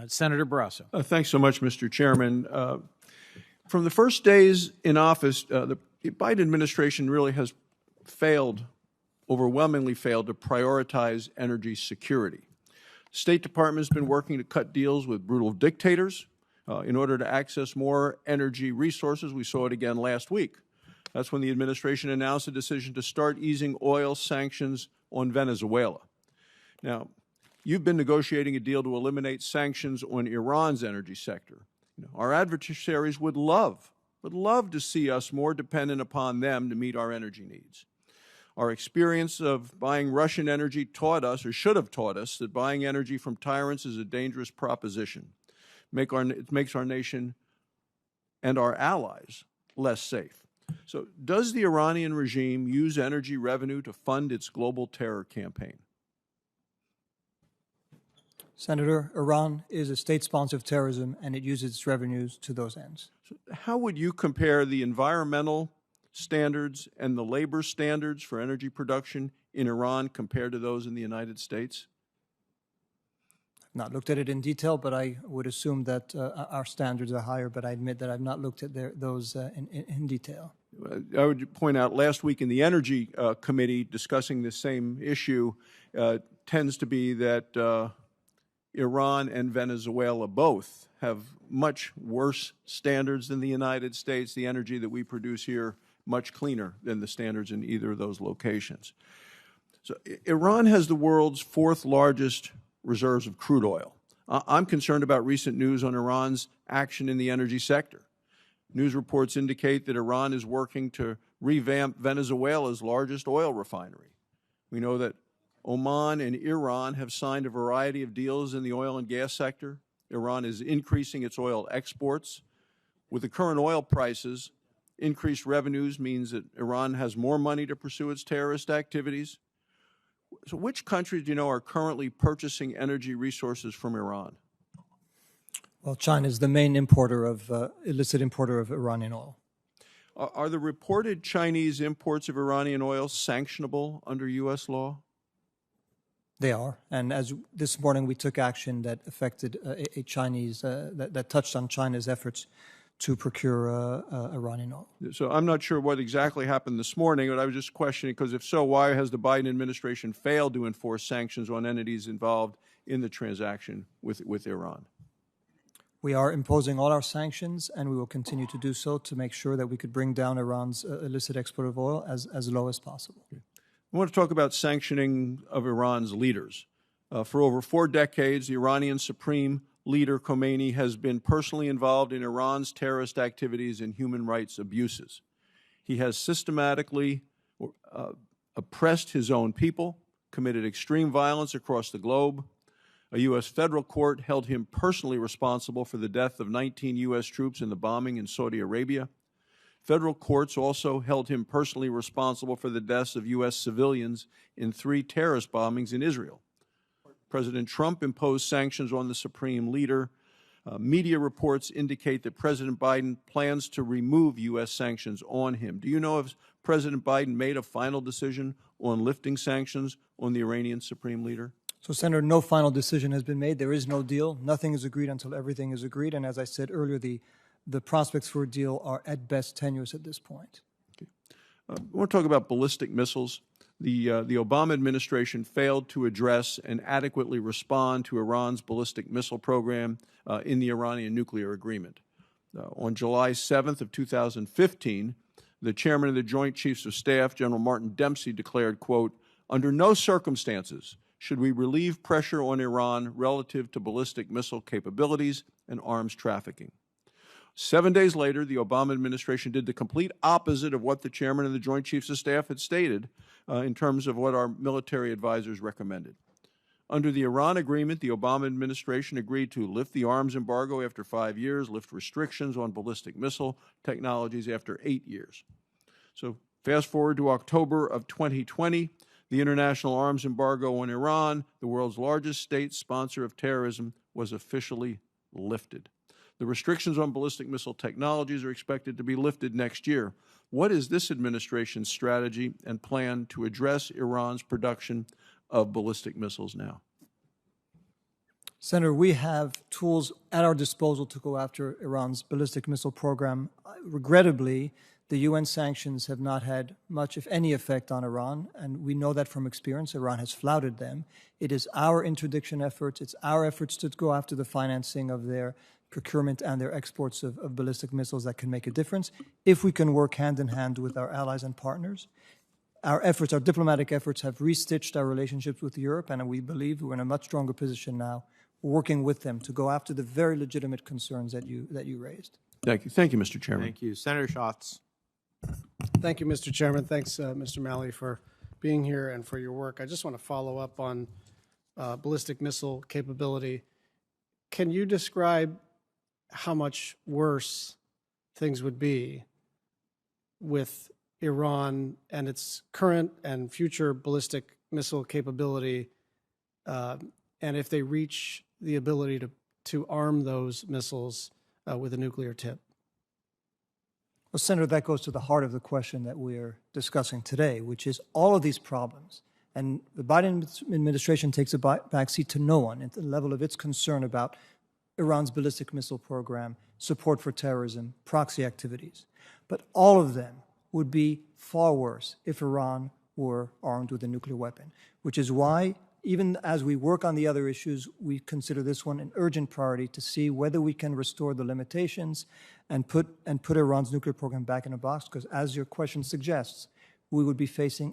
Senator Barrasso. Thanks so much, Mr. Chairman. From the first days in office, the Biden administration really has overwhelmingly failed to prioritize energy security. State Department has been working to cut deals with brutal dictators in order to access more energy resources. We saw it again last week. That's when the administration announced a decision to start easing oil sanctions on Venezuela. Now, you've been negotiating a deal to eliminate sanctions on Iran's energy sector. Our adversaries would love to see us more dependent upon them to meet our energy needs. Our experience of buying Russian energy taught us, or should have taught us, that buying energy from tyrants is a dangerous proposition. It makes our nation and our allies less safe. So does the Iranian regime use energy revenue to fund its global terror campaign? Senator, Iran is a state sponsor of terrorism, and it uses its revenues to those ends. So how would you compare the environmental standards and the labor standards for energy production in Iran compared to those in the United States? I've not looked at it in detail, but I would assume that our standards are higher, but I admit that I've not looked at those in detail. I would point out last week in the Energy Committee discussing this same issue tends to be that Iran and Venezuela both have much worse standards than the United States. The energy that we produce here much cleaner than the standards in either of those locations. So Iran has the world's fourth largest reserves of crude oil. I'm concerned about recent news on Iran's action in the energy sector. News reports indicate that Iran is working to revamp Venezuela's largest oil refinery. We know that Oman and Iran have signed a variety of deals in the oil and gas sector. Iran is increasing its oil exports. With the current oil prices, increased revenues means that Iran has more money to pursue its terrorist activities. So which countries do you know are currently purchasing energy resources from Iran? Well, China is the main illicit importer of Iranian oil. Are the reported Chinese imports of Iranian oil sanctionable under U.S. law? They are, and as this morning we took action that affected a Chinese, that touched on China's efforts to procure Iranian oil. So I'm not sure what exactly happened this morning, but I was just questioning, because if so, why has the Biden administration failed to enforce sanctions on entities involved in the transaction with Iran? We are imposing all our sanctions, and we will continue to do so to make sure that we could bring down Iran's illicit export of oil as low as possible. Okay. I want to talk about sanctioning of Iran's leaders. For over 4 decades, the Iranian Supreme Leader Khomeini has been personally involved in Iran's terrorist activities and human rights abuses. He has systematically oppressed his own people, committed extreme violence across the globe. A U.S. federal court held him personally responsible for the death of 19 U.S. troops in the bombing in Saudi Arabia. Federal courts also held him personally responsible for the deaths of U.S. civilians in 3 terrorist bombings in Israel. President Trump imposed sanctions on the Supreme Leader. Media reports indicate that President Biden plans to remove U.S. sanctions on him. Do you know if President Biden made a final decision on lifting sanctions on the Iranian Supreme Leader? So, Senator, no final decision has been made. There is no deal. Nothing is agreed until everything is agreed. And as I said earlier, the prospects for a deal are at best tenuous at this point. Okay. I want to talk about ballistic missiles. The Obama administration failed to address and adequately respond to Iran's ballistic missile program in the Iranian nuclear agreement. On July 7th of 2015, the chairman of the Joint Chiefs of Staff, General Martin Dempsey, declared, quote, "Under no circumstances should we relieve pressure on Iran relative to ballistic missile capabilities and arms trafficking." 7 days later, the Obama administration did the complete opposite of what the chairman of the Joint Chiefs of Staff had stated in terms of what our military advisors recommended. Under the Iran agreement, the Obama administration agreed to lift the arms embargo after 5 years, lift restrictions on ballistic missile technologies after 8 years. So fast forward to October of 2020, the international arms embargo on Iran, the world's largest state sponsor of terrorism, was officially lifted. The restrictions on ballistic missile technologies are expected to be lifted next year. What is this administration's strategy and plan to address Iran's production of ballistic missiles now? Senator, we have tools at our disposal to go after Iran's ballistic missile program. Regrettably, the UN sanctions have not had much, if any, effect on Iran, and we know that from experience. Iran has flouted them. It is our interdiction efforts, it's our efforts to go after the financing of their procurement and their exports of ballistic missiles that can make a difference if we can work hand in hand with our allies and partners. Our efforts, our diplomatic efforts, have restitched our relationships with Europe, and we believe we're in a much stronger position now, working with them to go after the very legitimate concerns that you raised. Thank you. Thank you, Mr. Chairman. Thank you. Senator Schatz. Thank you, Mr. Chairman. Thanks, Mr. Malley, for being here and for your work. I just want to follow up on ballistic missile capability. Can you describe how much worse things would be with Iran and its current and future ballistic missile capability, and if they reach the ability to arm those missiles with a nuclear tip? Well, Senator, that goes to the heart of the question that we're discussing today, which is all of these problems. And the Biden administration takes a backseat to no one at the level of its concern about Iran's ballistic missile program, support for terrorism, proxy activities. But all of them would be far worse if Iran were armed with a nuclear weapon, which is why, even as we work on the other issues, we consider this one an urgent priority to see whether we can restore the limitations and put Iran's nuclear program back in a box, because as your question suggests, we would be facing